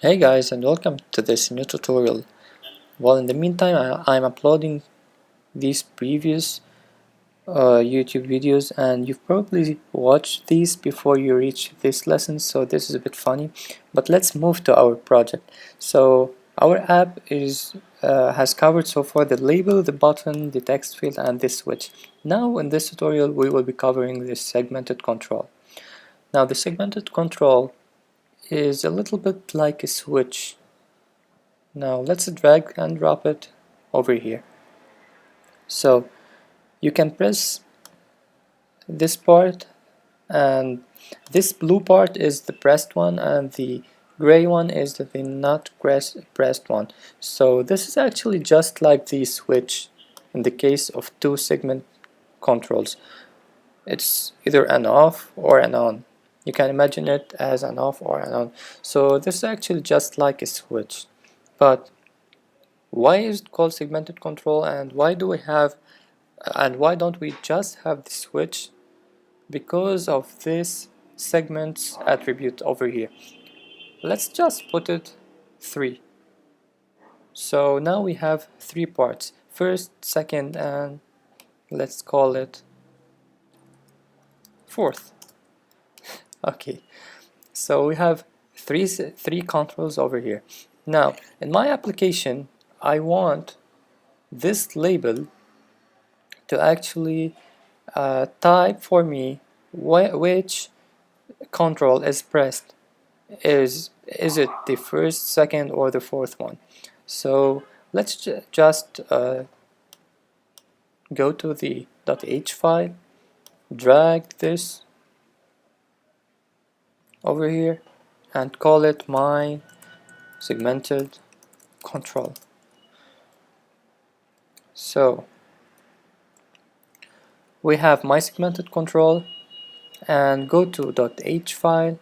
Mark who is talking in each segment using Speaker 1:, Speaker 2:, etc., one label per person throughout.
Speaker 1: Hey guys, and welcome to this new tutorial. Well, in the meantime, I'm uploading these previous YouTube videos, and you've probably watched these before you reach this lesson, so this is a bit funny. But let's move to our project. So our app has covered so far the label, the button, the text field, and this switch. Now in this tutorial, we will be covering this segmented control. Now the segmented control is a little bit like a switch. Now let's drag and drop it over here. So you can press this part, and this blue part is the pressed one, and the gray one is the not pressed one. So this is actually just like the switch in the case of two segment controls. It's either an off or an on. You can imagine it as an off or an on. So this is actually just like a switch. But why is it called segmented control, and why don't we just have the switch? Because of this segments attribute over here. Let's just put it 3. So now we have 3 parts: first, second, and let's call it fourth. Okay, so we have three controls over here. Now in my application, I want this label to actually type for me which control is pressed. Is it the first, second, or the fourth one? So let's just go to the .h file, drag this over here, and call it my segmented control. So we have my segmented control, and go to .h file,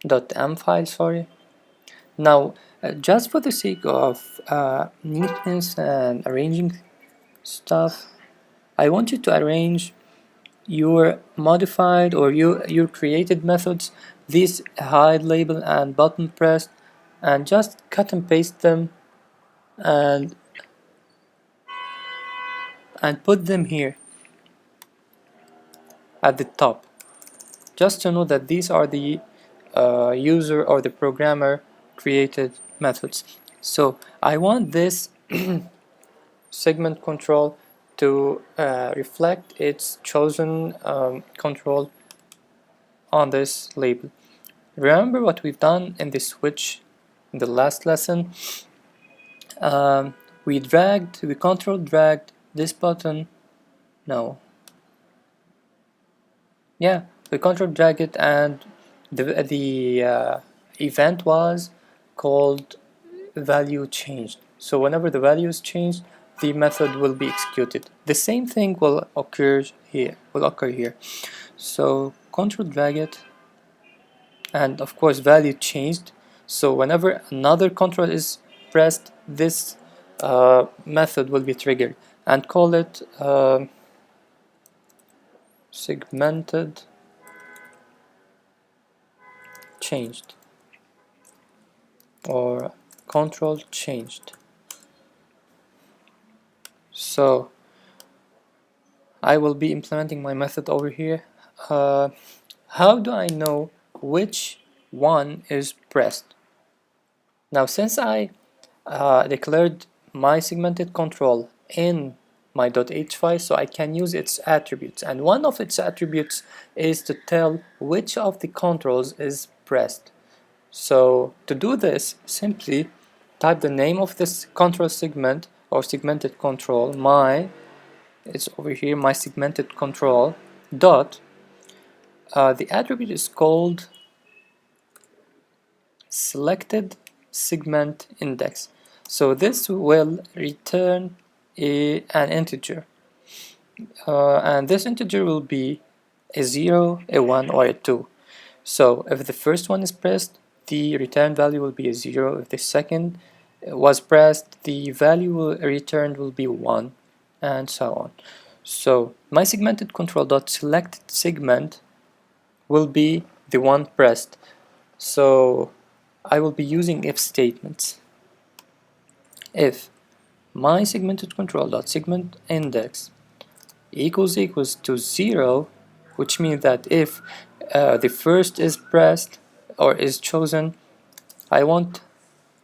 Speaker 1: .m file, sorry. Now just for the sake of neatness and arranging stuff, I want you to arrange your modified or your created methods, these hide label and button pressed, and just cut and paste them and put them here at the top, just to know that these are the user or the programmer created methods. So I want this segment control to reflect its chosen control on this label. Remember what we've done in the switch in the last lesson? We control dragged this button. No. Yeah, we control drag it, and the event was called value changed. So whenever the value is changed, the method will be executed. The same thing will occur here. So control drag it, and of course value changed. So whenever another control is pressed, this method will be triggered, and call it segmented changed or control changed. So I will be implementing my method over here. How do I know which one is pressed? Now since I declared my segmented control in my .h file, so I can use its attributes, and one of its attributes is to tell which of the controls is pressed. So to do this, simply type the name of this control segment or segmented control, it's over here, my segmented control dot, the attribute is called selected segment index. So this will return an integer, and this integer will be a 0, a 1, or a 2. So if the first one is pressed, the return value will be a 0. If the second was pressed, the value returned will be 1, and so on. So my segmented control dot selected segment will be the one pressed. So I will be using if statements. If my segmented control dot segment index equals to 0, which means that if the first is pressed or is chosen, I want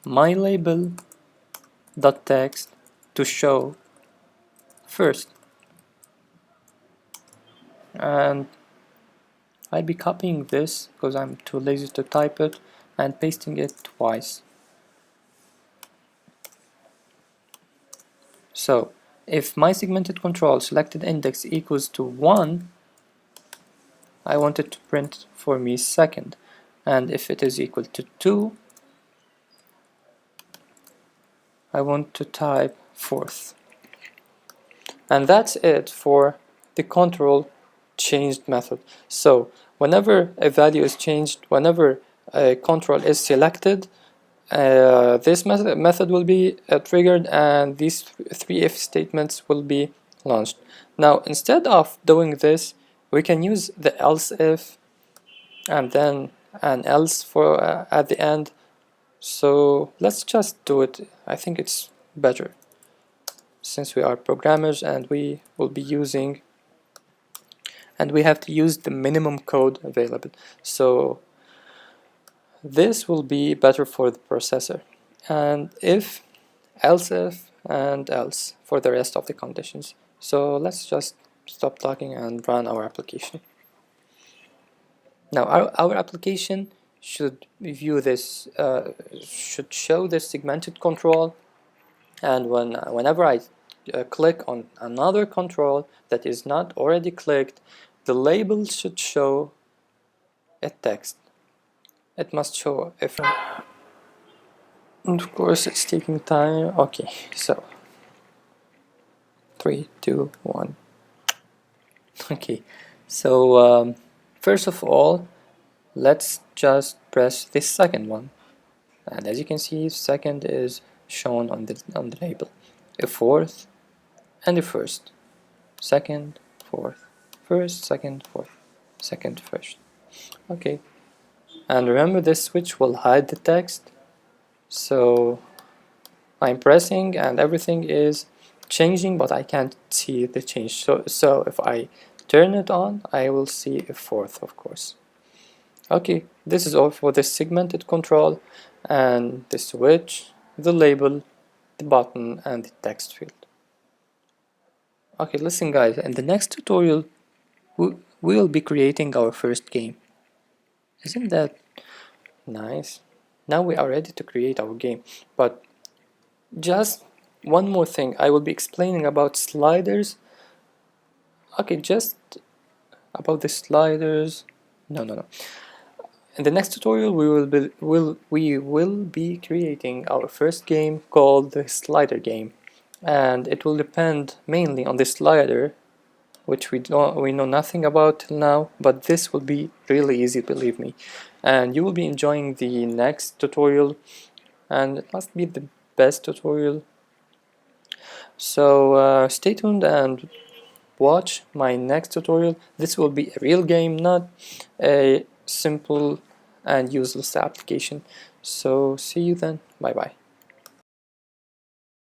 Speaker 1: my label dot text to show first, and I'll be copying this because I'm too lazy to type it and pasting it twice. So if my segmented control selected index equals to 1, I want it to print for me second, and if it is equal to 2, I want to type fourth. And that's it for the control changed method. So whenever a value is changed, whenever a control is selected, this method will be triggered, and these three if statements will be launched. Now instead of doing this, we can use the else if and then an else for at the end. So let's just do it. I think it's better, since we are programmers and we will be using, and we have to use the minimum code available. So this will be better for the processor. And if, else if, and else for the rest of the conditions. So let's just stop talking and run our application. Now our application should view this, should show this segmented control, and whenever I click on another control that is not already clicked, the label should show a text. It must show a frame. And of course it's taking time. Okay, so 3, 2, 1. Okay, so first of all, let's just press this second one, and as you can see, second is shown on the label. A fourth and a first, second, fourth, first, second, fourth, second, first. Okay, and remember this switch will hide the text, so I'm pressing and everything is changing, but I can't see the change. So if I turn it on, I will see a fourth, of course. Okay, this is all for the segmented control and the switch, the label, the button, and the text field. Okay, listen guys, in the next tutorial we will be creating our first game. Isn't that nice? Now we are ready to create our game, but just one more thing, I will be explaining about sliders. Okay, just about the sliders. No. In the next tutorial, we will be creating our first game called the slider game, and it will depend mainly on the slider, which we know nothing about till now. But this will be really easy, believe me, and you will be enjoying the next tutorial, and it must be the best tutorial. So stay tuned and watch my next tutorial. This will be a real game, not a simple and useless application. So see you then. Bye bye.